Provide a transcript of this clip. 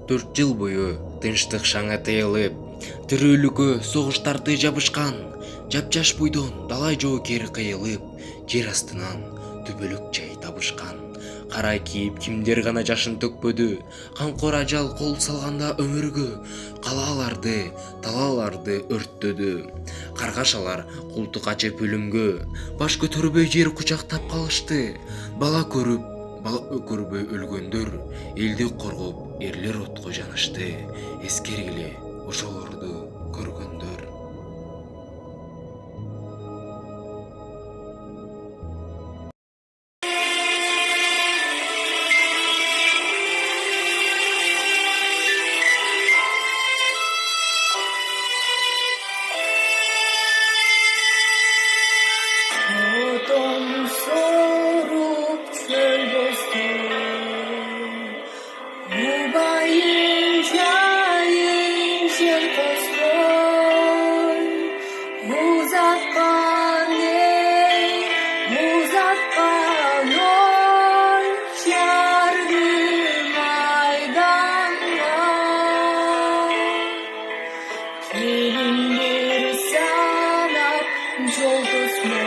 4 жыл бою тынчтык шаңа тыйылып, тирүүлүккө согуштарды жабышкан, жапжаш буйдон далай жоокери кыйылып, жер астынан түбөлүк чай табышкан. Кара кийип кимдер гана жашын төкпөдү, камкор ажал кол салганда өмүргө, калааларды, талааларды өрттөдү. Каргашалар култук ачып өлүмгө, баш көтөрбөй жер кучактап калышты. Бала көрбөй өлгөндөр, элди коргоп эрлер отко жанышты. Эскергиле ошолорду көргөндөр. Otun sorup çöldesin, Ubayınca incel koskoy, uzatkan oy, yargı maydana. Kilimdir sanat, yol tutma,